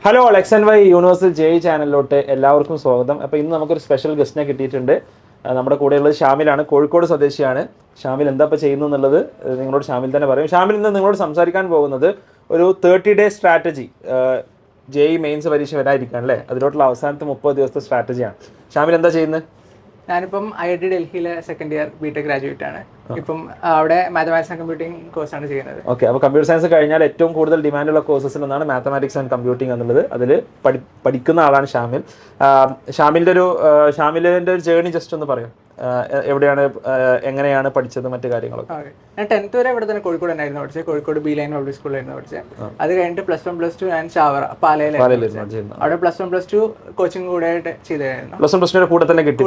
Hello XNY universal JEE ചാനലിലോട്ട് എല്ലാവർക്കും സ്വാഗതം. അപ്പോൾ ഇന്ന് നമുക്കൊരു സ്പെഷ്യൽ ഗസ്റ്റിനെ കിട്ടിയിട്ടുണ്ട്. നമ്മുടെ കൂടെയുള്ളത് ഷാമിലാണ്, കോഴിക്കോട് സ്വദേശിയാണ്. ഷാമിൽ എന്താ ഇപ്പോൾ ചെയ്യുന്നു എന്നുള്ളത് നിങ്ങളോട് ഷാമിൽ തന്നെ പറയും. ഷാമിൽ ഇന്ന് നിങ്ങളോട് സംസാരിക്കാൻ പോകുന്നത് ഒരു 30-day സ്ട്രാറ്റജി, JEE മെയിൻസ് പരീക്ഷ വരാതിരിക്കാൻ അല്ലേ, അതിലോട്ടുള്ള അവസാനത്തെ 30 ദിവസത്തെ സ്ട്രാറ്റജിയാണ്. ഷാമിൽ എന്താ ചെയ്യുന്നത്? ഞാനിപ്പം IIT ഡൽഹിയിലെ സെക്കൻഡ് ഇയർ BTech ഗ്രാജുവേറ്റ് ആണ്. ഇപ്പം അവിടെ മാത്തമാറ്റിക്സ് ആൻഡ് കമ്പ്യൂട്ടിംഗ് കോഴ്സാണ് ചെയ്യുന്നത്. ഓക്കെ, അപ്പോൾ കമ്പ്യൂട്ടർ സയൻസ് കഴിഞ്ഞാൽ ഏറ്റവും കൂടുതൽ ഡിമാൻഡുള്ള കോഴ്സസിൽ ഒന്നാണ് മാത്തമാറ്റിക്സ് ആൻഡ് കമ്പ്യൂട്ടിംഗ് എന്നുള്ളത്. അതിൽ പഠിക്കുന്ന ആളാണ് ഷാമിൽ. ഷാമിലിൻ്റെ ഒരു ജേർണി ജസ്റ്റ് ഒന്ന് പറയും. എവിടെയാണ്, എങ്ങനെയാണ് പഠിച്ചത്, മറ്റു കാര്യങ്ങളൊക്കെ? ഞാൻ 10th വരെ ഇവിടെ തന്നെ കോഴിക്കോട് തന്നെയായിരുന്നു പഠിച്ചത്. കോഴിക്കോട് ബി ലൈൻ പബ്ലിക് സ്കൂളിലായിരുന്നു പഠിച്ചത്. അത് കഴിഞ്ഞിട്ട് +1 +2 ഞാൻ ചാവറ പാലയിലായിരുന്നു. അവിടെ +1 +2 കോച്ചിങ് കൂടെ ആയിട്ട് ചെയ്തായിരുന്നു. +1 +2 കൂടെ തന്നെ കിട്ടി.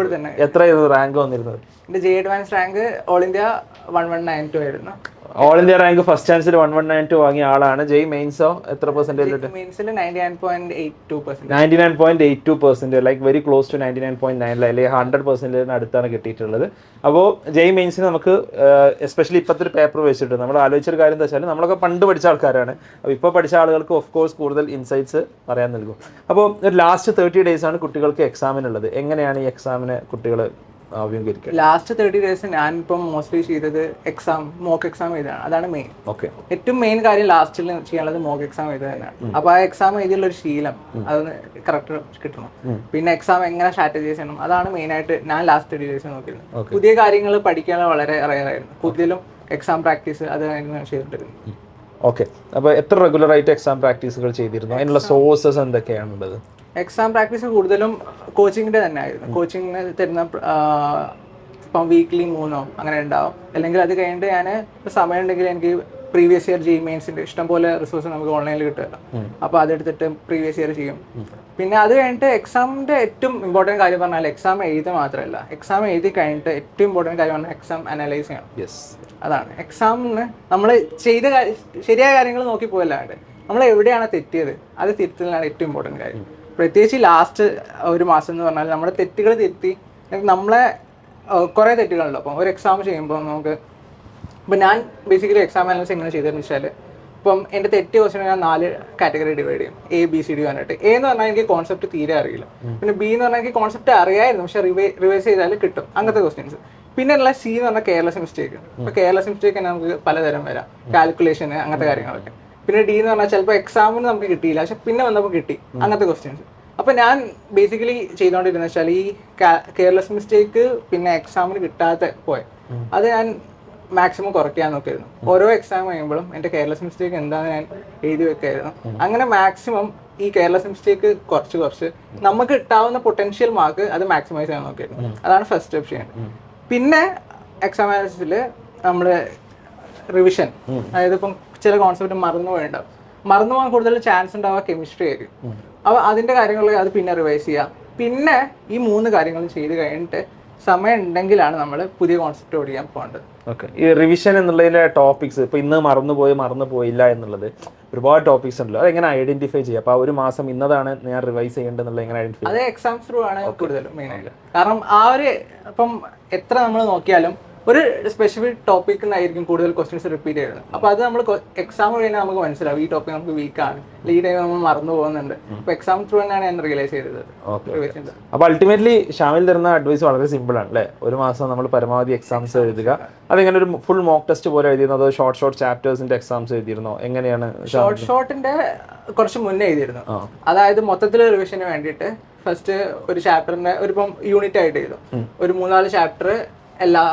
എത്രയായിരുന്നു റാങ്ക് വന്നിരുന്നത്? എൻ്റെ JEE advance rank all India 1192 ആയിരുന്നു. ഓൾ ഇന്ത്യ റാങ്ക് ഫസ്റ്റ് ചാൻസിൽ 1192 വാങ്ങിയ ആളാണ്. JEE മെയിൻസോ എത്ര പെർസെന്റേജ്? മെയിൻസിൽ 99.82%. 99.82%, ലൈക്ക് വെരി ക്ലോസ് ടു 99.9, അല്ലെങ്കിൽ 100% അടുത്താണ് കിട്ടിയിട്ടുള്ളത്. അപ്പോൾ JEE മെയിൻസിന് നമുക്ക് എസ്പെഷ്യലി ഇപ്പോഴത്തെ ഒരു പേപ്പർ വെച്ചിട്ട് നമ്മൾ ആലോചിച്ചൊരു കാര്യം എന്താ വെച്ചാൽ, നമ്മളൊക്കെ പണ്ട് പഠിച്ച ആൾക്കാരാണ്. അപ്പോൾ ഇപ്പോൾ പഠിച്ച ആളുകൾക്ക് ഓഫ് കോഴ്സ് കൂടുതൽ ഇൻസൈറ്റ്സ് പറയാൻ നൽകും. അപ്പോൾ ഒരു ലാസ്റ്റ് 30 days ആണ് കുട്ടികൾക്ക് എക്സാമിനുള്ളത്. എങ്ങനെയാണ് ഈ എക്സാമിന് കുട്ടികൾ അഭിമുഖീകരിക്കുക? ലാസ്റ്റ് 30 days ഞാനിപ്പം മോസ്റ്റ്ലി ചെയ്തത് മോക്ക് എക്സാം എഴുതാണ്. അതാണ് മെയിൻ. ഓക്കെ, ഏറ്റവും മെയിൻ കാര്യം ലാസ്റ്റിൽ ചെയ്യാനുള്ളത് മോക്ക് എക്സാം എഴുതുക തന്നെയാണ്. അപ്പോൾ ആ എക്സാം എഴുതിയുള്ള ഒരു ശീലം അതൊന്ന് കറക്റ്റ് കിട്ടണം. പിന്നെ എക്സാം എങ്ങനെ സ്ട്രാറ്റജൈസ് ചെയ്യണം, അതാണ് മെയിൻ ആയിട്ട് ഞാൻ ലാസ്റ്റ് 30 days നോക്കിയിരുന്നത്. പുതിയ കാര്യങ്ങൾ പഠിക്കാൻ വളരെ റയറായിരുന്നു. കൂടുതലും എക്സാം പ്രാക്ടീസ് അതായിരുന്നു ചെയ്തിട്ടിരുന്നത്. ഓക്കെ, അപ്പോൾ എത്ര റെഗുലർ ആയിട്ട് എക്സാം പ്രാക്ടീസുകൾ ചെയ്തിരുന്നു? അതിനുള്ള സോഴ്സസ് എന്തൊക്കെയാണുള്ളത്? എക്സാം പ്രാക്ടീസ് കൂടുതലും കോച്ചിങ്ങിൻ്റെ തന്നെ ആയിരുന്നു. കോച്ചിങ്ങിന് തരുന്ന ഇപ്പം വീക്ക്ലി 3 അങ്ങനെ ഉണ്ടാവും. അല്ലെങ്കിൽ അത് കഴിഞ്ഞിട്ട് ഞാൻ സമയം ഉണ്ടെങ്കിൽ എനിക്ക് പ്രീവിയസ് ഇയർ JEE മെയിൻസിൻ്റെ ഇഷ്ടംപോലെ റിസോഴ്സ് നമുക്ക് ഓൺലൈനിൽ കിട്ടുമല്ലോ. അപ്പോൾ അതെടുത്തിട്ട് പ്രീവിയസ് ഇയർ ചെയ്യും. പിന്നെ അത് കഴിഞ്ഞിട്ട് എക്സാമിൻ്റെ ഏറ്റവും ഇമ്പോർട്ടൻറ്റ് കാര്യം പറഞ്ഞാൽ എക്സാം എഴുതുക മാത്രമല്ല, എക്സാം എഴുതി കഴിഞ്ഞിട്ട് ഏറ്റവും ഇമ്പോർട്ടൻറ്റ് കാര്യം പറഞ്ഞാൽ എക്സാം അനലൈസ് ചെയ്യണം. അതാണ് എക്സാമിന് നമ്മൾ ചെയ്ത ശരിയായ കാര്യങ്ങൾ നോക്കി പോയല്ലാണ്ട് നമ്മൾ എവിടെയാണ് തെറ്റിയത് അത് തിരുത്തലാണ് ഏറ്റവും ഇമ്പോർട്ടൻറ്റ് കാര്യം. പ്രത്യേകിച്ച് ലാസ്റ്റ് ഒരു മാസം എന്ന് പറഞ്ഞാൽ നമ്മുടെ തെറ്റുകൾ തിരുത്തി നമ്മളെ കുറേ തെറ്റുകളുണ്ടോ. അപ്പം ഒരു എക്സാം ചെയ്യുമ്പോൾ നമുക്ക് ഇപ്പം ഞാൻ ബേസിക്കലി എക്സാം അനലൈസ് എങ്ങനെ ചെയ്തതെന്ന് വെച്ചാൽ, ഇപ്പം എൻ്റെ തെറ്റ് ക്വസ്റ്റ്യൻ ഞാൻ 4 കാറ്റഗറി ഡിവൈഡ് ചെയ്യും. ABCD പറഞ്ഞിട്ട്. A എന്ന് പറഞ്ഞാൽ എനിക്ക് കോൺസെപ്റ്റ് തീരെ അറിയില്ല. പിന്നെ B എന്ന് പറഞ്ഞാൽ എനിക്ക് കോൺസെപ്റ്റ് അറിയായിരുന്നു, പക്ഷേ റിവൈസ് ചെയ്താൽ കിട്ടും, അങ്ങനത്തെ ക്വസ്റ്റ്യൻസ്. പിന്നെ ഉള്ള C എന്ന് പറഞ്ഞാൽ കെയർലെസ് മിസ്റ്റേക്ക്. ഇപ്പോൾ കെയർലെസ് മിസ്റ്റേക്ക് തന്നെ നമുക്ക് പലതരം വരാം, കാൽക്കുലേഷന് അങ്ങനത്തെ കാര്യങ്ങളൊക്കെ. പിന്നെ D എന്ന് പറഞ്ഞാൽ ചിലപ്പോൾ എക്സാമിന് നമുക്ക് കിട്ടിയില്ല, പക്ഷെ പിന്നെ വന്നപ്പോൾ കിട്ടി, അങ്ങനത്തെ ക്വസ്റ്റ്യൻസ്. അപ്പോൾ ഞാൻ ബേസിക്കലി ചെയ്തുകൊണ്ടിരുന്നത് വെച്ചാൽ ഈ കെയർലെസ് മിസ്റ്റേക്ക് പിന്നെ എക്സാമിന് കിട്ടാത്ത അത് ഞാൻ മാക്സിമം കുറയ്ക്കാൻ നോക്കിയിരുന്നു. ഓരോ എക്സാം കഴിയുമ്പോഴും എൻ്റെ കെയർലെസ് മിസ്റ്റേക്ക് എന്താണെന്ന് ഞാൻ എഴുതി വെക്കായിരുന്നു. അങ്ങനെ മാക്സിമം ഈ കെയർലെസ് മിസ്റ്റേക്ക് കുറച്ച് നമുക്ക് കിട്ടാവുന്ന പൊട്ടൻഷ്യൽ മാർക്ക് അത് മാക്സിമൈസ് ചെയ്യാൻ നോക്കിയിരുന്നു. അതാണ് ഫസ്റ്റ് സ്റ്റെപ്പ് ചെയ്യേണ്ടത്. പിന്നെ എക്സാം അനാലിസിസിൽ നമ്മൾ റിവിഷൻ, അതായത് ഇപ്പം ചില കോൺസെപ്റ്റ് മറന്നു പോകാൻ കൂടുതൽ ചാൻസ് ഉണ്ടാവുക കെമിസ്ട്രി ആയിരിക്കും. അപ്പോൾ അതിൻ്റെ കാര്യങ്ങൾ അത് പിന്നെ റിവൈസ് ചെയ്യുക. പിന്നെ ഈ 3 കാര്യങ്ങളും ചെയ്ത് കഴിഞ്ഞിട്ട് സമയം ഉണ്ടെങ്കിലാണ് നമ്മൾ പുതിയ കോൺസെപ്റ്റ് ഓടിക്കാൻ പോകേണ്ടത്. ഓക്കെ, ഈ റിവിഷൻ എന്നുള്ളതിലെ ടോപ്പിക്സ് ഇപ്പോൾ ഇന്ന് മറന്നു പോയില്ല എന്നുള്ളത് ഒരുപാട് ടോപ്പിക്സ് ഉണ്ടല്ലോ, അതെങ്ങനെ ഐഡന്റിഫൈ ചെയ്യുക? അപ്പോൾ ഒരു മാസം ഇന്നതാണ് ഞാൻ റിവൈസ് ചെയ്യേണ്ടതെന്നുള്ള എങ്ങനെ ഐഡന്റിഫൈ? അത് എക്സാം ത്രൂ ആണ് കൂടുതലും മെയിനായിട്ട്. കാരണം ആ ഒരു ഇപ്പം എത്ര നമ്മൾ നോക്കിയാലും ഒരു സ്പെസിഫിക് ടോപ്പിക്കിൽ നിന്നായിരിക്കും കൂടുതൽ ക്വസ്റ്റ്യൻസ് റിപ്പീറ്റ് ചെയ്യുന്നത്. അപ്പോൾ അത് നമ്മൾ എക്സാം കഴിഞ്ഞാൽ നമുക്ക് മനസ്സിലാവും ഈ ടോപ്പിക് നമുക്ക് വീക്കാണ്, ഈ ടൈം നമ്മൾ മറന്നു പോകുന്നുണ്ട്. അപ്പോൾ എക്സാം ത്രൂ തന്നെയാണ് ഞാൻ റിയലൈസ് ചെയ്തത്. അപ്പോൾ അൾട്ടിമേറ്റ്ലി ഷാമിൽ തരുന്ന അഡ്വൈസ് വളരെ സിമ്പിൾ ആണ് അല്ലേ? ഒരു മാസം നമ്മൾ പരമാവധി എക്സാംസ് എഴുതുക. അതെങ്ങനെ ഒരു ഫുൾ മോക്ക് ടെസ്റ്റ് പോലെ എഴുതിയിരുന്നോ, അതോ ഷോർട്ട് ചാപ്റ്റേഴ്സിന്റെ എക്സാംസ് എഴുതിയിരുന്നോ, എങ്ങനെയാണ്? ഷോർട്ടിന്റെ കുറച്ച് മുന്നേ എഴുതിയിരുന്നു. അതായത് മൊത്തത്തിൽ റിവിഷന് വേണ്ടിയിട്ട് ഫസ്റ്റ് ഒരു ചാപ്റ്ററിന്റെ ഇപ്പം യൂണിറ്റ് ആയിട്ട് എഴുതും. ഒരു 3-4 ചാപ്റ്റർ എല്ലാ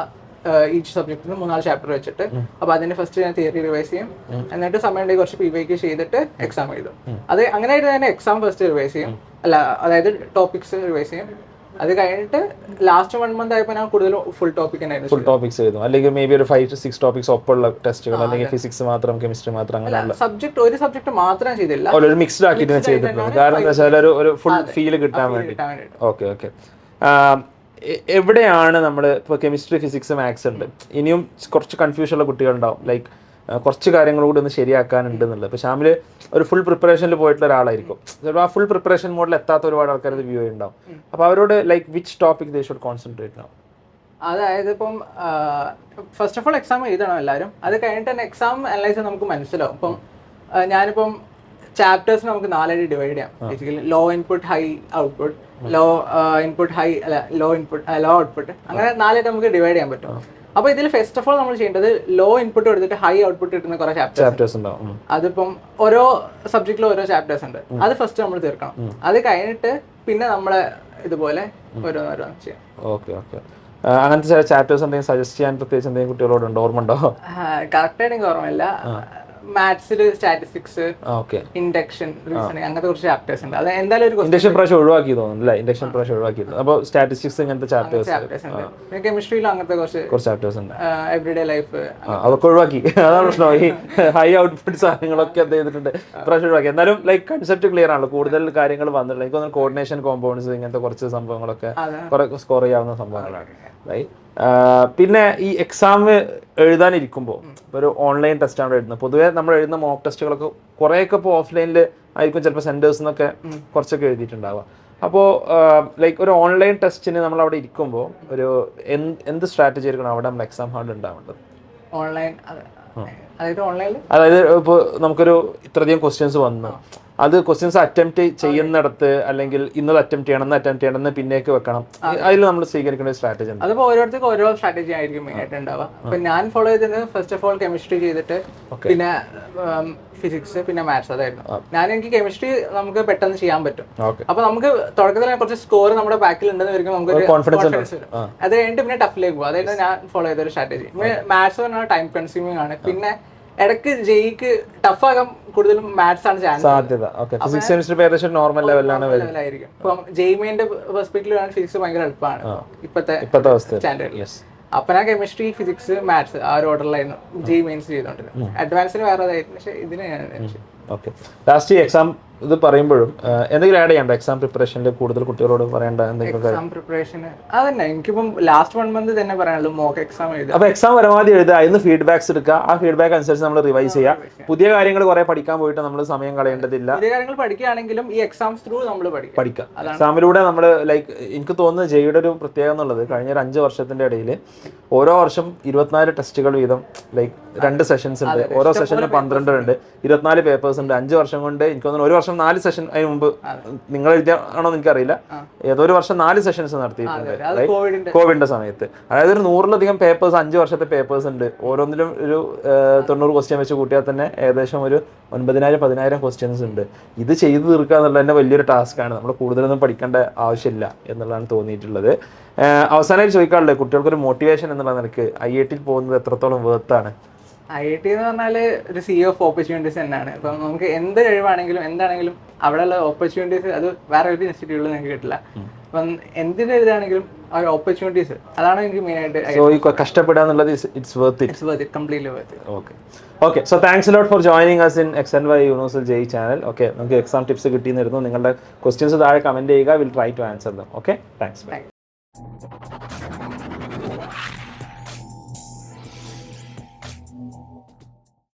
ഈച്ച് സബ്ജക്റ്റിന് 3-4 ചാപ്റ്റർ വെച്ചിട്ട്. അപ്പോൾ അതിന് ഫസ്റ്റ് ഞാൻ തിയറി റിവൈസ് ചെയ്യും. എന്നിട്ട് സമയം ഉണ്ടെങ്കിൽ കുറച്ച് PYQ ചെയ്തിട്ട് എക്സാം എഴുതും. അത് അങ്ങനെ ആയിട്ട് തന്നെ എക്സാം ഫസ്റ്റ് റിവൈസ് ചെയ്യും, അതായത് ടോപ്പിക്സ് റിവൈസ് ചെയ്യും. അത് കഴിഞ്ഞിട്ട് ലാസ്റ്റ് 1 month ആയപ്പോൾ ഞാൻ കൂടുതലും ഫുൾ ടോപ്പിക്സ് എഴുതും. അല്ലെങ്കിൽ മേ ബി ഒരു 5 to 6 ടോപ്പിക്സ് ഒപ്പമുള്ള ടെസ്റ്റുകൾ, അല്ലെങ്കിൽ ഫിസിക്സ് മാത്രം, കെമിസ്ട്രി മാത്രം, അങ്ങനെയുള്ള ഒരു സബ്ജക്ട് മാത്രം ചെയ്തില്ല, ഒരു മിക്സ്ഡ് ആക്കിയിട്ട് ചെയ്തിട്ടുണ്ട്. കാരണം എന്താ വെച്ചാൽ ഒരു ഫുൾ ഫീൽ കിട്ടാൻ വേണ്ടി. ഓക്കെ, എവിടെയാണ് നമ്മൾ ഇപ്പോൾ കെമിസ്ട്രി, ഫിസിക്സ്, മാത്സ് ഉണ്ട്, ഇനിയും കുറച്ച് കൺഫ്യൂഷനുള്ള കുട്ടികളുണ്ടാവും, ലൈക്ക് കുറച്ച് കാര്യങ്ങൾ കൂടി ഒന്ന് ശരിയാക്കാനുണ്ട് എന്നുള്ളത്. ഇപ്പോൾ ഷാമിൽ ഒരു ഫുൾ പ്രിപ്പറേഷനിൽ പോയിട്ടുള്ള ഒരാളായിരിക്കും, ചിലപ്പോൾ ആ ഫുൾ പ്രിപ്പറേഷൻ മോഡിൽ എത്താത്ത ഒരുപാട് ആൾക്കാർ വ്യൂ ചെയ്യുന്നുണ്ടാവും. അപ്പോൾ അവരോട് like which topic they should concentrate now? അതായത് ഇപ്പം ഫസ്റ്റ് ഓഫ് ഓൾ എക്സാം എഴുതണം എല്ലാവരും. അത് കഴിഞ്ഞിട്ട് തന്നെ എക്സാം അനലൈസ് നമുക്ക് മനസ്സിലാവും. ഇപ്പം ഞാനിപ്പം ചാപ്റ്റേഴ്സ് നമുക്ക് 4 ആയിട്ട് ഡിവൈഡ് ചെയ്യാം. Basically low input high output, low input high അല്ല ലോ ഇൻപുട്ട് ലോ ഔട്ട്പുട്ട്, അങ്ങനെ 4 ആയിട്ട് നമുക്ക് ഡിവൈഡ് ചെയ്യാൻ പറ്റും. അപ്പോൾ ഇതിൽ ഫസ്റ്റ് ഓഫ് ഓൾ നമ്മൾ ചെയ്യേണ്ടത് ലോ ഇൻപുട്ട് എടുത്തിട്ട് ഹൈ ഔട്ട്പുട്ട് കിട്ടുന്ന കുറേ ചാപ്റ്റേഴ്സ് ഉണ്ടാവും. അതിപ്പം ഓരോ സബ്ജക്റ്റിലും ഓരോ ചാപ്റ്റേഴ്സ് ഉണ്ട്. അത് ഫസ്റ്റ് നമ്മൾ തീർക്കണം. അത് കഴിഞ്ഞിട്ട് പിന്നെ നമ്മളെ ഇതുപോലെ ഓരോന്നോരോന്ന് ചെയ്യാം. Okay okay. അങ്ങനത്തെ ചില ചാപ്റ്റേഴ്സ് എന്തെങ്കിലും സജസ്റ്റ് ചെയ്യാൻ പ്രത്യേകിച്ച് എന്തെങ്കിലും കുട്ടികളോടുണ്ടോ, ഓർമ്മ ഉണ്ടോ? കറക്റ്റായിട്ട് എനിക്ക് ഓർമ്മയില്ല. മാത്സിൽ സ്റ്റാറ്റിസ്റ്റിക്സ്, ഓക്കെ, ഇൻഡക്ഷൻ, റീസണിങ്, അങ്ങനത്തെ കുറച്ച് ചാപ്റ്റേഴ്സ് ഉണ്ട്. അത് എന്തായാലും ഒരു ഇൻഡക്ഷൻ പ്രാവശ്യം ഒഴിവാക്കി തോന്നുന്നു അല്ലേ? ഇൻഡക്ഷൻ പ്രാവശ്യം ഒഴിവാക്കി. അപ്പോൾ സ്റ്റാറ്റിസ്റ്റിക്സ് ഇങ്ങനത്തെ ചാപ്റ്റേഴ്സ് ഉണ്ട്. പിന്നെ കെമിസ്ട്രിയിലും അങ്ങനത്തെ കുറച്ച് ചാപ്റ്റേഴ്സ് ഉണ്ട്. എവറിഡേ ലൈഫ് അതൊക്കെ ഒഴിവാക്കി. അതാണ് പ്രശ്നം. ഈ ഹൈ ഔട്ട്പുട്ട് സാധനങ്ങളൊക്കെ എന്ത് ചെയ്തിട്ടുണ്ട്, പ്രാവശ്യം ഒഴിവാക്കി. എന്നാലും ലൈക്ക് കൺസെപ്റ്റ് ക്ലിയർ ആണല്ലോ, കൂടുതൽ കാര്യങ്ങൾ വന്നിട്ടുണ്ട്. എനിക്ക് തോന്നുന്നു കോർഡിനേഷൻ കോമ്പൗണ്ട്സ് ഇങ്ങനത്തെ കുറച്ച് സംഭവങ്ങളൊക്കെ കുറെ സ്കോർ ചെയ്യാവുന്ന സംഭവങ്ങളാണ്. പിന്നെ ഈ എക്സാം എഴുതാനിരിക്കുമ്പോൾ ഒരു ഓൺലൈൻ ടെസ്റ്റാണ് എഴുതുന്നത്. പൊതുവേ നമ്മൾ എഴുതുന്ന മോക്ക് ടെസ്റ്റുകളൊക്കെ കുറേയൊക്കെ ഇപ്പോൾ ഓഫ്ലൈനിൽ ആയിരിക്കും ചിലപ്പോൾ സെൻറ്റേഴ്സ് നിന്നൊക്കെ കുറച്ചൊക്കെ എഴുതിയിട്ടുണ്ടാവുക. അപ്പോൾ ലൈക്ക് ഒരു ഓൺലൈൻ ടെസ്റ്റിന് നമ്മൾ അവിടെ ഇരിക്കുമ്പോൾ ഒരു എന്ത് സ്ട്രാറ്റജി ആയിരിക്കണം അവിടെ നമ്മൾ എക്സാം ഹാളിൽ ഉണ്ടാവേണ്ടത്? ഓൺലൈൻ അതായത് ഇപ്പോൾ നമുക്കൊരു ഇത്രയധികം ക്വസ്റ്റ്യൻസ് വന്നു, അത് ക്വസ്റ്റ്യൻസ് അറ്റംപ്റ്റ് ചെയ്യുന്നിടത്ത് അല്ലെങ്കിൽ ഇന്നത് അറ്റംപ്റ്റ് ചെയ്യണം പിന്നേക്ക് വെക്കണം, അതിൽ നമ്മൾ സ്വീകരിക്കേണ്ട സ്ട്രാറ്റജി ഉണ്ട്. അതിപ്പോൾ ഓരോരുത്തർക്കും ഓരോ സ്ട്രാറ്റജി ആയിരിക്കും മെയിൻ ആയിട്ട് ഉണ്ടാവുക. അപ്പൊ ഞാൻ ഫോളോ ചെയ്തത് ഫസ്റ്റ് ഓഫ് ഓൾ കെമിസ്ട്രി ചെയ്തിട്ട് പിന്നെ ഫിസിക്സ് പിന്നെ മാത്സ്. അതായിരുന്നു എനിക്ക് കെമിസ്ട്രി നമുക്ക് പെട്ടെന്ന് ചെയ്യാൻ പറ്റും. അപ്പൊ നമുക്ക് തുടക്കത്തിൽ കുറച്ച് സ്കോർ നമ്മുടെ ബാക്കിൽ ഉണ്ടെന്ന് വരികയും നമുക്ക് കോൺഫിഡൻസ് വരും. അത് കഴിഞ്ഞിട്ട് പിന്നെ ടഫിലേക്ക് പോകും. അതായത് ഞാൻ ഫോളോ ചെയ്ത ഒരു സ്ട്രാറ്റജി. മാത്സ് പറഞ്ഞാൽ ടൈം കൺസ്യൂമിംഗ് ആണ്. പിന്നെ ഇടയ്ക്ക് ജെയ്ക്ക് ടഫ് ആകാൻ കൂടുതലും മാത്സ് ആണ് സാധ്യത. നോർമൽ ലെവലായിരിക്കും. ഇപ്പം ജെയ്മെയിന്റെ പെർസ്പെക്റ്റീവ് ആണ് ഫിസിക്സ് ഭയങ്കര എളുപ്പമാണ് ഇപ്പോഴത്തെ സ്റ്റാൻഡേർഡ്. അപ്പൊ ഞാൻ കെമിസ്ട്രി, ഫിസിക്സ്, മാത്സ് ആ ഒരു ഓർഡറിലായിരുന്നു ജെയ്മെയിൻസ് ചെയ്തോണ്ടിരുന്നത്. അഡ്വാൻസിന് വേറെ അതായിരുന്നു, പക്ഷെ ഇതിന് ഓക്കെ. ലാസ്റ്റ് എക്സാം ഇത് പറയുമ്പോഴും എന്തെങ്കിലും ആഡ് ചെയ്യണ്ടോ എക്സാം പ്രിപ്പറേഷനിൽ കൂടുതൽ കുട്ടികളോട് പറയേണ്ട എന്തെങ്കിലും? എക്സാം പ്രിപ്പറേഷൻ അതന്നെ എനിക്കിപ്പം ലാസ്റ്റ് 1 മന്ത് തന്നെ പറയാനുള്ളൂ. മോക്ക് എക്സാം എഴുതുക. അപ്പോൾ എക്സാം പരമാവധി എഴുതുക, അതിന് ഫീഡ്ബാക്സ് എടുക്കുക, ആ ഫീഡ്ബാക്ക് അനുസരിച്ച് നമ്മൾ റിവൈസ് ചെയ്യുക. പുതിയ കാര്യങ്ങൾ കുറെ പഠിക്കാൻ പോയിട്ട് നമ്മൾ സമയം കളയേണ്ടതില്ല. പുതിയ കാര്യങ്ങൾ പഠിക്കുകയാണെങ്കിലും ഈ എക്സാംസ് ത്രൂ നമ്മൾ പഠിക്കുക. എക്സാമിലൂടെ നമ്മൾ ലൈക്ക് എനിക്ക് തോന്നുന്നു ജെയുടെ ഒരു പ്രത്യേകത എന്നുള്ളത് കഴിഞ്ഞ ഒരു 5 വർഷത്തിന്റെ ഇടയിൽ ഓരോ വർഷം 24 ടെസ്റ്റുകൾ വീതം ലൈക്ക് 2 സെഷൻസ് ഉണ്ട്. ഓരോ സെഷനിൽ 12 ഉണ്ട്, 24 പേപ്പേഴ്സ് ഉണ്ട്. 5 വർഷം കൊണ്ട് എനിക്ക് തോന്നുന്നു ഒരു വർഷം 4 സെഷൻ. അതിന് മുമ്പ് നിങ്ങൾ എഴുതിയാണോ എനിക്കറിയില്ല, ഏതൊരു വർഷം 4 സെഷൻസ് നടത്തിയിട്ടുണ്ട് കോവിഡിന്റെ സമയത്ത്. അതായത് ഒരു 100ലധികം പേപ്പേഴ്സ്, 5 വർഷത്തെ പേപ്പേഴ്സ് ഉണ്ട്. ഓരോന്നിലും ഒരു 90 ക്വസ്റ്റ്യൻ വെച്ച് കൂട്ടിയാൽ തന്നെ ഏകദേശം ഒരു 9,000-10,000 ക്വസ്റ്റ്യൻസ് ഉണ്ട്. ഇത് ചെയ്തു തീർക്കുക എന്നുള്ളത് തന്നെ വലിയൊരു ടാസ്ക്കാണ്. നമ്മൾ കൂടുതലൊന്നും പഠിക്കേണ്ട ആവശ്യമില്ല എന്നുള്ളതാണ് തോന്നിയിട്ടുള്ളത്. അവസാനമായിട്ട് ചോദിക്കാറുള്ളത് കുട്ടികൾക്കൊരു മോട്ടിവേഷൻ എന്നുള്ള നിലക്ക് IIT പോകുന്നത് എത്രത്തോളം വേർത്താണ്? IIT എന്ന് പറഞ്ഞാൽ ഒരു സീ ഓഫ് ഓപ്പർച്യൂണിറ്റീസ് തന്നെയാണ്. ഇപ്പം നമുക്ക് എന്ത് കഴിവാണെങ്കിലും എന്താണെങ്കിലും അവിടെയുള്ള ഓപ്പർച്യൂണിറ്റീസ് അത് വേറെ ഒരു ഇൻസ്റ്റിറ്റ്യൂട്ടിൽ നിങ്ങൾക്ക് കിട്ടില്ല. അപ്പം എന്തിന് എഴുതാണെങ്കിലും ആ ഒരു ഓപ്പർച്യൂണിറ്റീസ് അതാണ് എനിക്ക് മെയിൻ ആയിട്ട്. കഷ്ടപ്പെടുക എന്നുള്ളത് it's worth it, completely worth it. Okay so thanks a lot for joining us in XNY universal JEE channel. Okay, നമുക്ക് എക്സാം ടിപ്സ് കിട്ടിയിരുന്നു. നിങ്ങളുടെ ക്വസ്റ്റ്യൻസ് താഴെ കമന്റ് ചെയ്യുക, will try to answer them. Okay, thanks.